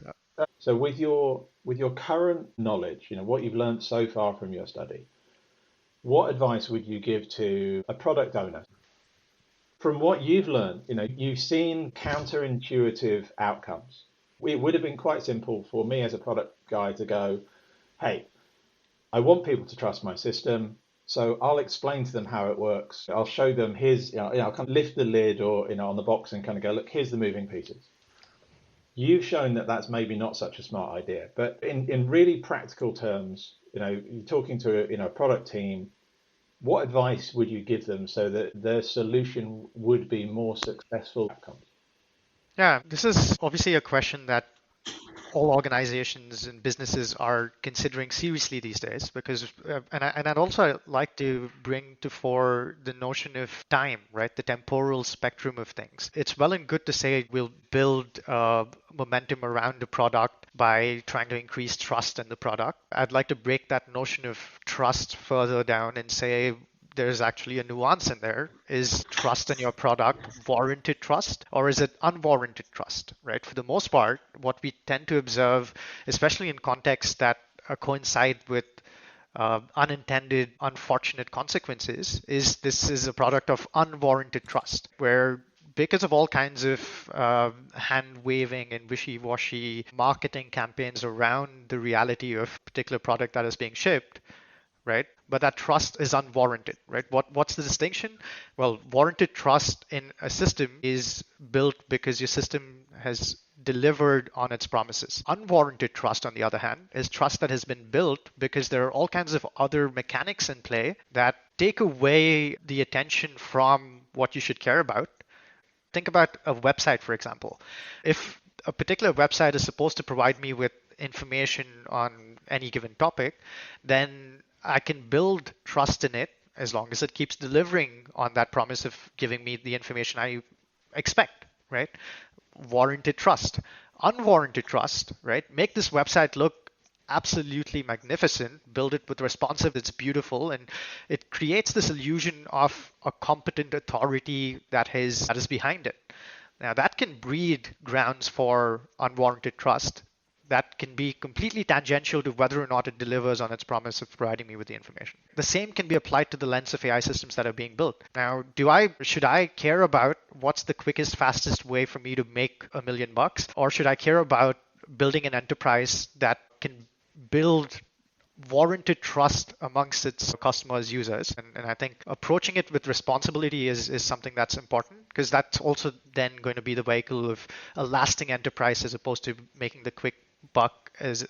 So with your current knowledge, what you've learned so far from your study, what advice would you give to a product owner? From what you've learned, you've seen counterintuitive outcomes. It would have been quite simple for me as a product guy to go, hey, I want people to trust my system, so I'll explain to them how it works. I'll show them I'll kind of lift the lid or on the box and kind of go, look, here's the moving pieces. You've shown that that's maybe not such a smart idea, but in really practical terms, you're talking to a product team. What advice would you give them so that their solution would be more successful outcomes? Yeah, this is obviously a question that all organizations and businesses are considering seriously these days, because I'd also like to bring to fore the notion of time, right? The temporal spectrum of things. It's well and good to say we'll build momentum around the product by trying to increase trust in the product. I'd like to break that notion of trust further down and say there's actually a nuance in there. Is trust in your product warranted trust, or is it unwarranted trust, right? For the most part, what we tend to observe, especially in contexts that coincide with unintended, unfortunate consequences, is this is a product of unwarranted trust, where because of all kinds of hand-waving and wishy-washy marketing campaigns around the reality of a particular product that is being shipped, right? But that trust is unwarranted, right? What's the distinction? Well, warranted trust in a system is built because your system has delivered on its promises. Unwarranted trust, on the other hand, is trust that has been built because there are all kinds of other mechanics in play that take away the attention from what you should care about. Think about a website, for example. If a particular website is supposed to provide me with information on any given topic, then I can build trust in it as long as it keeps delivering on that promise of giving me the information I expect, right? Warranted trust. Unwarranted trust, right? Make this website look absolutely magnificent, build it with responsive, it's beautiful, and it creates this illusion of a competent authority that is behind it. Now that can breed grounds for unwarranted trust that can be completely tangential to whether or not it delivers on its promise of providing me with the information. The same can be applied to the lens of AI systems that are being built. Now, should I care about what's the quickest, fastest way for me to make $1 million, or should I care about building an enterprise that can build warranted trust amongst its customers, users. And I think approaching it with responsibility is something that's important, because that's also then going to be the vehicle of a lasting enterprise as opposed to making the quick buck, as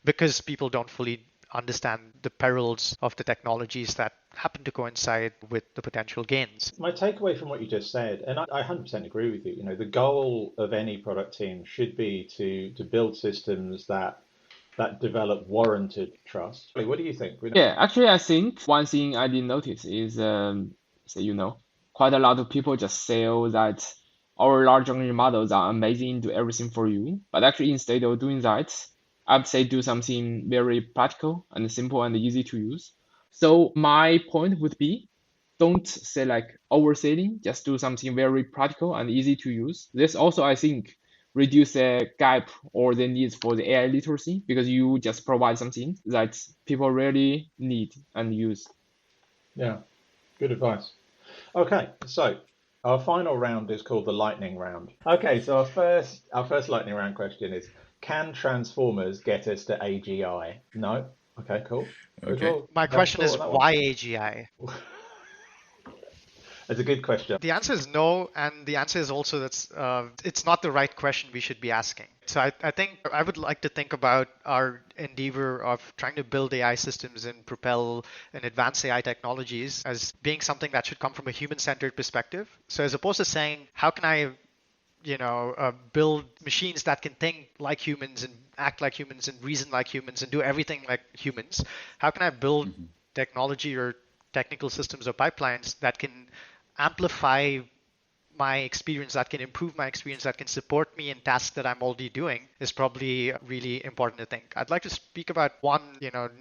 because people don't fully understand the perils of the technologies that happen to coincide with the potential gains. My takeaway from what you just said, and I 100% agree with you, the goal of any product team should be to build systems that develop warranted trust. What do you think? Yeah, actually, I think one thing I did notice is, quite a lot of people just say that our large language models are amazing, do everything for you. But actually, instead of doing that, I'd say do something very practical and simple and easy to use. So my point would be, don't say like overselling, just do something very practical and easy to use. This also, I think, reduce the gap or the needs for the AI literacy, because you just provide something that people really need and use. Yeah, good advice. Okay, so our final round is called the lightning round. Okay, so our first lightning round question is, can transformers get us to AGI? No? Okay, cool. Okay. My question is, why AGI? That's a good question. The answer is no, and the answer is also that's it's not the right question we should be asking. So I think I would like to think about our endeavor of trying to build AI systems and propel and advance AI technologies as being something that should come from a human-centered perspective. So as opposed to saying, how can I build machines that can think like humans and act like humans and reason like humans and do everything like humans? How can I build technology or technical systems or pipelines that can amplify my experience, that can improve my experience, that can support me in tasks that I'm already doing, is probably really important to think. I'd like to speak about one,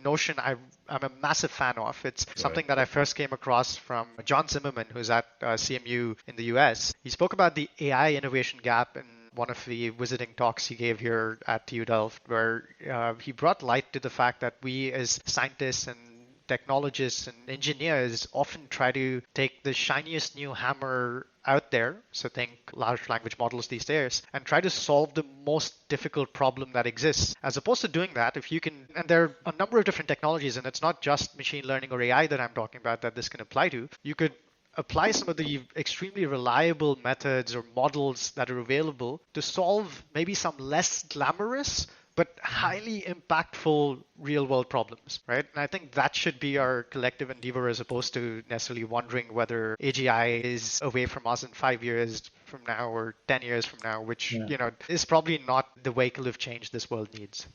notion I'm a massive fan of. It's something that I first came across from John Zimmerman, who's at CMU in the US. He spoke about the AI innovation gap in one of the visiting talks he gave here at TU Delft, where he brought light to the fact that we as scientists and technologists and engineers often try to take the shiniest new hammer out there, so think large language models these days, and try to solve the most difficult problem that exists. As opposed to doing that, if you can, and there are a number of different technologies, and it's not just machine learning or AI that I'm talking about that this can apply to, you could apply some of the extremely reliable methods or models that are available to solve maybe some less glamorous but highly impactful real-world problems, right? And I think that should be our collective endeavor, as opposed to necessarily wondering whether AGI is away from us in 5 years from now or 10 years from now, which is probably not the vehicle of change this world needs.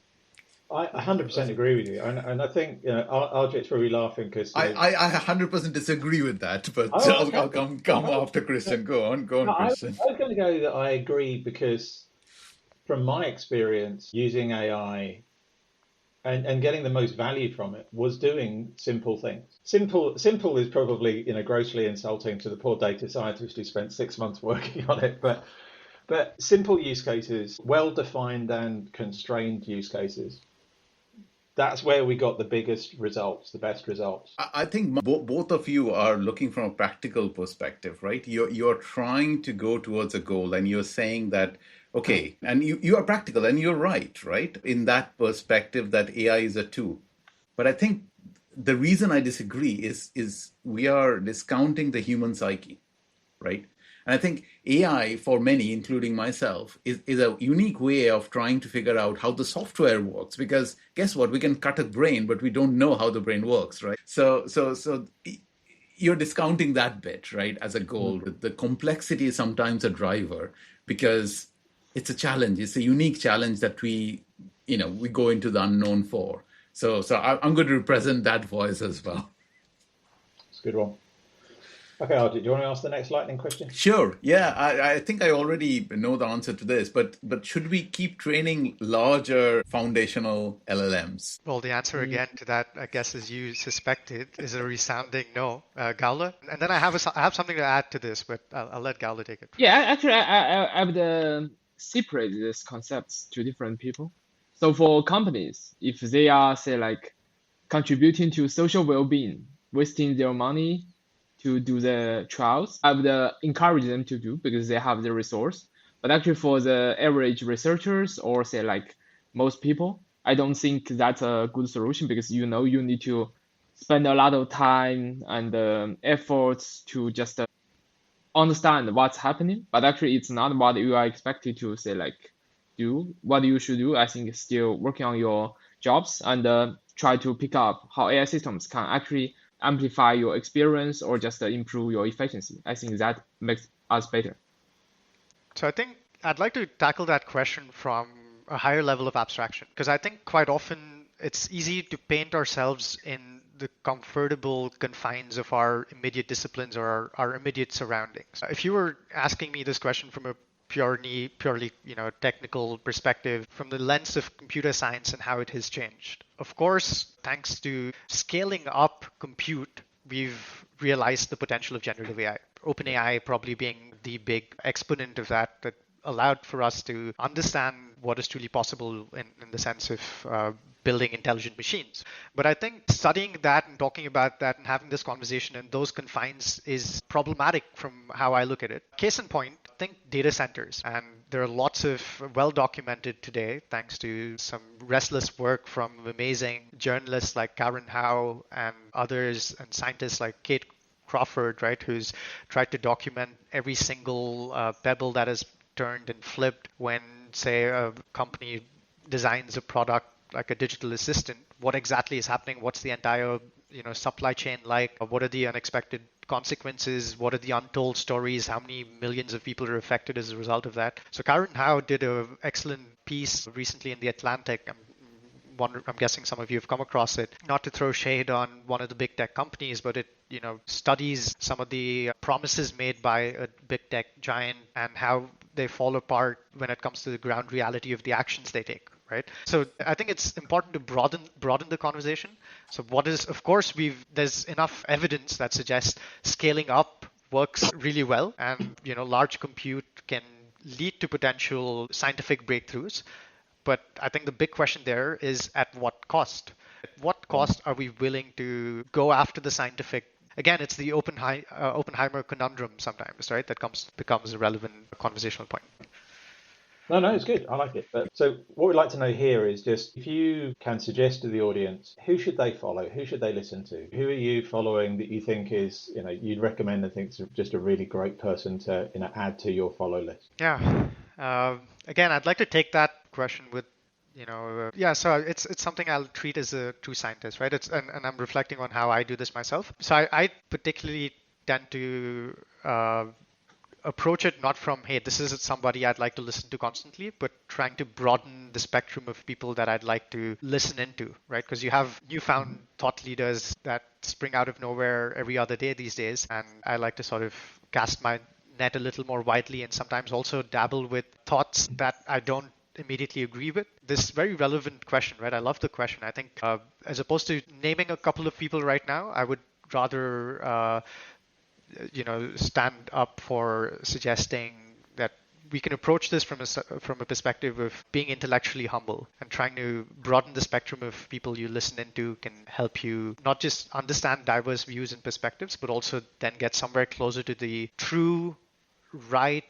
I 100% agree with you, and I think RJ's probably laughing because I 100% disagree with that, but I'll come after Christian. Go on, Christian. I was going to go that I agree because, from my experience using AI and getting the most value from it, was doing simple things. Simple is probably grossly insulting to the poor data scientist who spent 6 months working on it, but simple use cases, well-defined and constrained use cases. That's where we got the biggest results, the best results. I think both of you are looking from a practical perspective, right? You're trying to go towards a goal, and you're saying that, okay, and you are practical, and you're right? In that perspective that AI is a tool. But I think the reason I disagree is we are discounting the human psyche, right? And I think AI, for many, including myself, is a unique way of trying to figure out how the software works. Because guess what? We can cut a brain, but we don't know how the brain works, right? So you're discounting that bit, right, as a goal. The complexity is sometimes a driver, because it's a challenge. It's a unique challenge that we go into the unknown for. So I'm going to represent that voice as well. It's a good one. Okay, RJ, do you want to ask the next lightning question? Sure. Yeah, I think I already know the answer to this, but should we keep training larger foundational LLMs? Well, the answer again to that, I guess, as you suspected, is a resounding no. Gaole? And then I have something to add to this, but I'll let Gaole take it. Yeah, actually, I would separate these concepts to different people. So for companies, if they are, say, like contributing to social well-being, wasting their money to do the trials, I would encourage them to do, because they have the resource. But actually for the average researchers, or say like most people, I don't think that's a good solution because you need to spend a lot of time and efforts to just understand what's happening. But actually, it's not what you are expected to say like do. What you should do, I think, is still working on your jobs and try to pick up how AI systems can actually amplify your experience or just improve your efficiency. I think that makes us better. So I think I'd like to tackle that question from a higher level of abstraction, because I think quite often it's easy to paint ourselves in the comfortable confines of our immediate disciplines or our immediate surroundings. If you were asking me this question from a purely technical perspective, from the lens of computer science and how it has changed, of course, thanks to scaling up compute, we've realized the potential of generative AI. OpenAI probably being the big exponent of that allowed for us to understand what is truly possible in the sense of building intelligent machines. But I think studying that and talking about that and having this conversation in those confines is problematic from how I look at it. Case in point, think data centers. And there are lots of well-documented today, thanks to some restless work from amazing journalists like Karen Howe and others, and scientists like Kate Crawford, right, who's tried to document every single pebble that is turned and flipped when, say, a company designs a product like a digital assistant. What exactly is happening? What's the entire supply chain like? What are the unexpected consequences? What are the untold stories? How many millions of people are affected as a result of that? So Karen Howe did an excellent piece recently in The Atlantic. I'm guessing some of you have come across it. Not to throw shade on one of the big tech companies, but it studies some of the promises made by a big tech giant and how they fall apart when it comes to the ground reality of the actions they take. Right. So I think it's important to broaden the conversation. So of course, there's enough evidence that suggests scaling up works really well, and large compute can lead to potential scientific breakthroughs. But I think the big question there is at what cost? At what cost are we willing to go after the scientific? Again, it's the Oppenheimer conundrum sometimes, right? That becomes a relevant conversational point. No, it's good. I like it. But so what we'd like to know here is just if you can suggest to the audience, who should they follow? Who should they listen to? Who are you following that you think is, you'd recommend and think is just a really great person to, add to your follow list? Yeah. Again, I'd like to take that question with, so it's something I'll treat as a true scientist, right? And I'm reflecting on how I do this myself. So I particularly tend to approach it not from, hey, this is somebody I'd like to listen to constantly, but trying to broaden the spectrum of people that I'd like to listen into, right? Because you have newfound thought leaders that spring out of nowhere every other day these days. And I like to sort of cast my net a little more widely and sometimes also dabble with thoughts that I don't immediately agree with. This very relevant question, right? I love the question. I think as opposed to naming a couple of people right now, I would rather stand up for suggesting that we can approach this from a perspective of being intellectually humble, and trying to broaden the spectrum of people you listen into can help you not just understand diverse views and perspectives, but also then get somewhere closer to the true, right,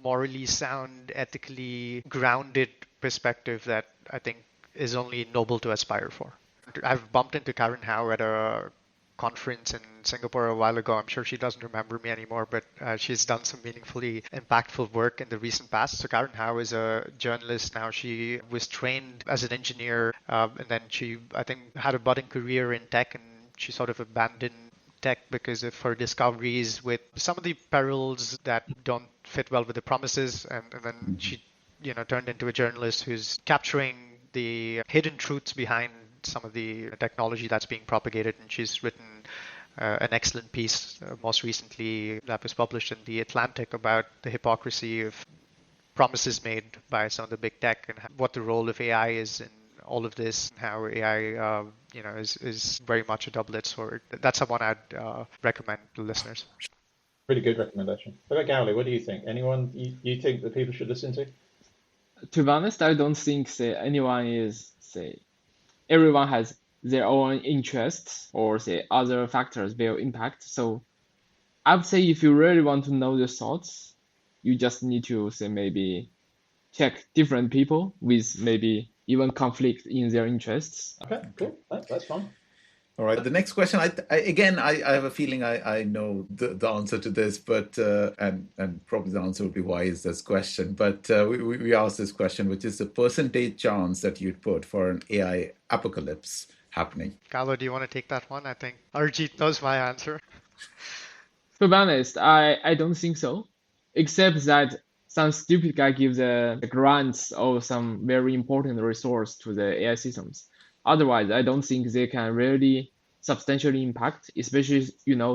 morally sound, ethically grounded perspective that I think is only noble to aspire for. I've bumped into Karen Howe at a conference in Singapore a while ago. I'm sure she doesn't remember me anymore, but she's done some meaningfully impactful work in the recent past. So Karen Howe is a journalist now. She was trained as an engineer, and then she, I think, had a budding career in tech, and she sort of abandoned tech because of her discoveries with some of the perils that don't fit well with the promises, and then she turned into a journalist who's capturing the hidden truths behind some of the technology that's being propagated, and she's written an excellent piece most recently that was published in The Atlantic about the hypocrisy of promises made by some of the big tech and what the role of AI is in all of this, and how AI is very much a double-edged sword. That's someone I'd recommend to listeners. Pretty good recommendation. What about Gaole? What do you think? Anyone you think that people should listen to? To be honest, I don't think anyone is everyone has their own interests or other factors will impact. So I would say if you really want to know the thoughts, you just need to maybe check different people with maybe even conflict in their interests. Okay, cool. That's fine. All right. The next question, I have a feeling I know the answer to this, but and probably the answer would be why is this question? But we asked this question, which is the percentage chance that you'd put for an AI apocalypse happening. Gaole, do you want to take that one? I think Arjit knows my answer. To be honest, I don't think so, except that some stupid guy gives a grants or some very important resource to the AI systems. Otherwise, I don't think they can really substantially impact, especially,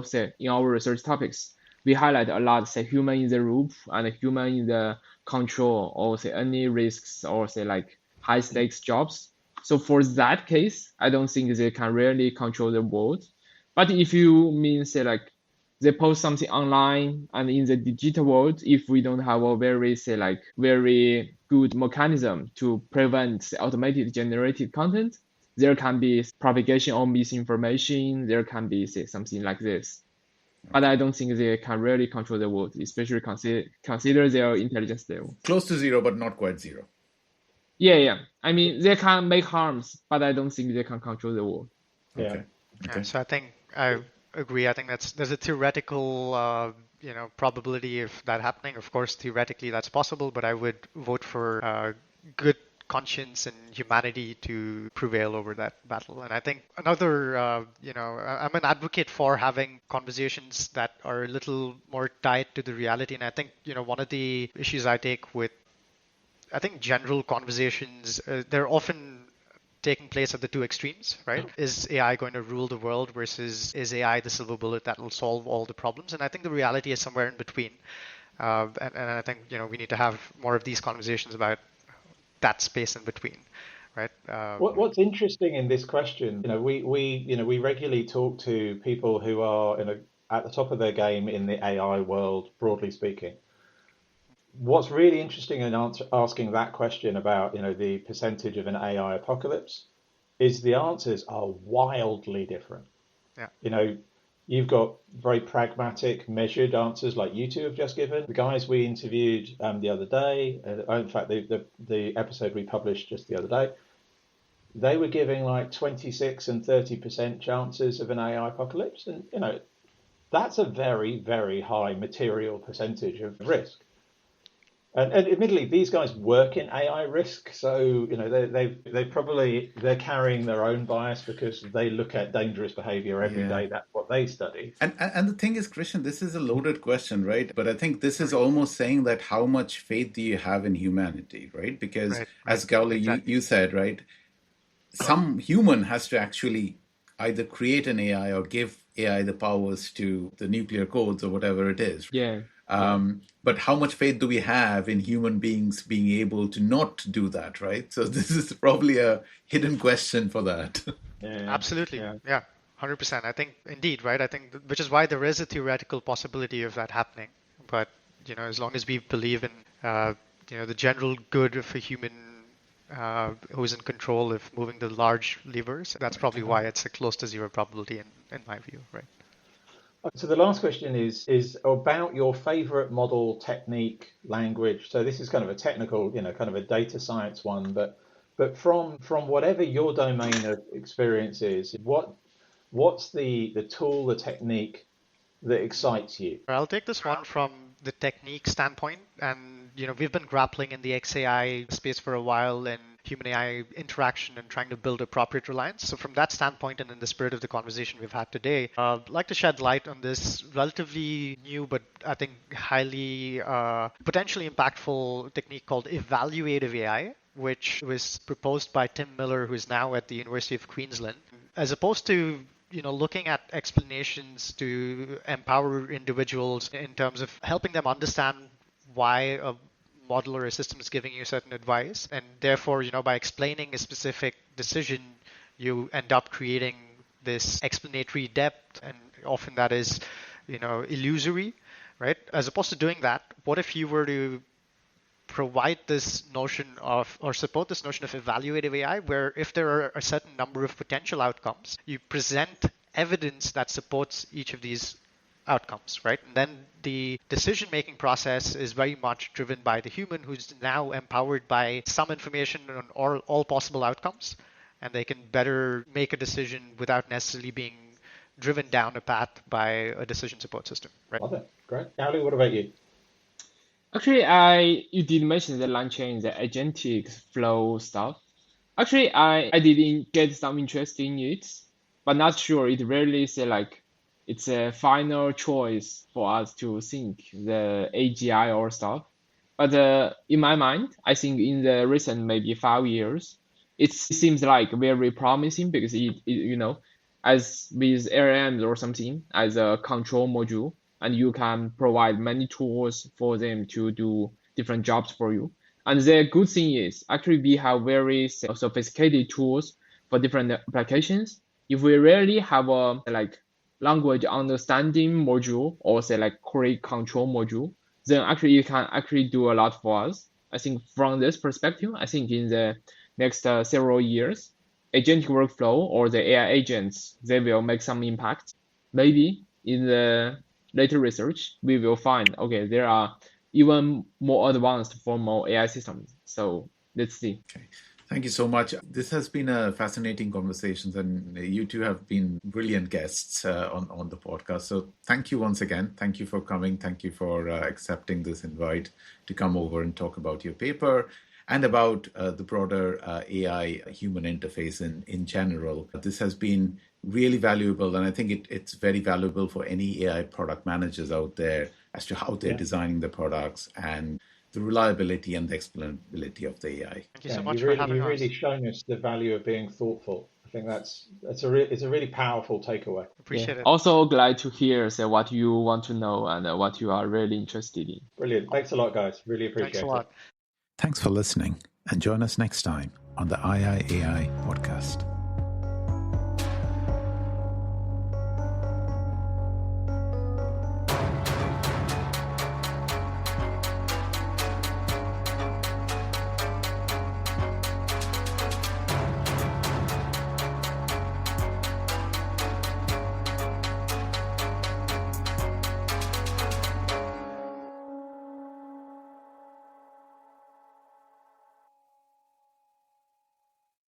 say in our research topics. We highlight a lot, say human in the loop and human in the control, or say any risks, or say like high stakes jobs. So for that case, I don't think they can really control the world. But if you mean say like they post something online and in the digital world, if we don't have a very say like very good mechanism to prevent automated generated content, there can be propagation of misinformation. There can be say something like this. But I don't think they can really control the world, especially consider their intelligence level. Close to zero, but not quite zero. Yeah. I mean, they can make harms, but I don't think they can control the world. Okay. So I think I agree. I think there's a theoretical probability of that happening. Of course, theoretically that's possible, but I would vote for good conscience and humanity to prevail over that battle. And I think another, I'm an advocate for having conversations that are a little more tied to the reality. And I think, one of the issues I take with, I think general conversations, they're often taking place at the two extremes, right? Is AI going to rule the world versus is AI the silver bullet that will solve all the problems? And I think the reality is somewhere in between. And I think, we need to have more of these conversations about that space in between, right? What's interesting in this question, we regularly talk to people who are at the top of their game in the AI world, broadly speaking. What's really interesting in asking that question about, the percentage of an AI apocalypse is the answers are wildly different. Yeah. You've got very pragmatic, measured answers like you two have just given. The guys we interviewed the other day, in fact, the episode we published just the other day, they were giving like 26 and 30% chances of an AI apocalypse. And, that's a very, very high material percentage of risk. And admittedly, these guys work in AI risk, so they're carrying their own bias because they look at dangerous behavior every day. That's what they study. And the thing is, Christian, this is a loaded question, right? But I think this is almost saying that how much faith do you have in humanity, right? Because as Gaole, exactly. you said, right, some human has to actually either create an AI or give AI the powers to the nuclear codes or whatever it is. Yeah. But how much faith do we have in human beings being able to not do that, right? So this is probably a hidden question for that. Yeah, absolutely. Yeah, 100%. I think indeed, right? I think which is why there is a theoretical possibility of that happening. But, as long as we believe in, the general good of a human who's in control of moving the large levers, that's probably why it's a close to zero probability in my view, right? So the last question is about your favorite model, technique, language. So this is kind of a technical, kind of a data science one, but from whatever your domain of experience is, what's the tool, the technique that excites you? I'll take this one from the technique standpoint. And, we've been grappling in the XAI space for a while and human AI interaction and trying to build appropriate reliance. So from that standpoint and in the spirit of the conversation we've had today, I'd like to shed light on this relatively new, but I think highly potentially impactful technique called evaluative AI, which was proposed by Tim Miller, who is now at the University of Queensland. As opposed to looking at explanations to empower individuals in terms of helping them understand why a model or a system is giving you certain advice. And therefore, by explaining a specific decision, you end up creating this explanatory depth. And often that is, illusory, right? As opposed to doing that, what if you were to provide this notion of, or support this notion of evaluative AI, where if there are a certain number of potential outcomes, you present evidence that supports each of these outcomes, right? And then the decision-making process is very much driven by the human, who's now empowered by some information on all possible outcomes, and they can better make a decision without necessarily being driven down a path by a decision support system, right? Love it. Great. Gaole, what about you? Actually, you did mention the line chain, the agentic flow stuff. Actually, I did get some interest in it, but not sure it really say like it's a final choice for us to think the AGI or stuff. But in my mind, I think in the recent maybe 5 years, it seems like very promising because as with LLMs or something as a control module, and you can provide many tools for them to do different jobs for you. And the good thing is actually we have very sophisticated tools for different applications. If we really have a like language understanding module or say like query control module, then actually you can actually do a lot for us. I think from this perspective, I think in the next several years, agentic workflow or the AI agents, they will make some impact. Maybe in the later research, we will find, okay, there are even more advanced formal AI systems. So let's see. Okay. Thank you so much. This has been a fascinating conversation, and you two have been brilliant guests on the podcast. So thank you once again. Thank you for coming. Thank you for accepting this invite to come over and talk about your paper and about the broader AI human interface in general. This has been really valuable, and I think it's very valuable for any AI product managers out there as to how they're designing the products and the reliability and the explainability of the AI. Thank you so much for having us. You've really shown us the value of being thoughtful. I think it's a really powerful takeaway. Appreciate it. Also glad to hear what you want to know and what you are really interested in. Brilliant. Thanks a lot, guys. Really appreciate it. Thanks a lot. Thanks for listening, and join us next time on the AI podcast.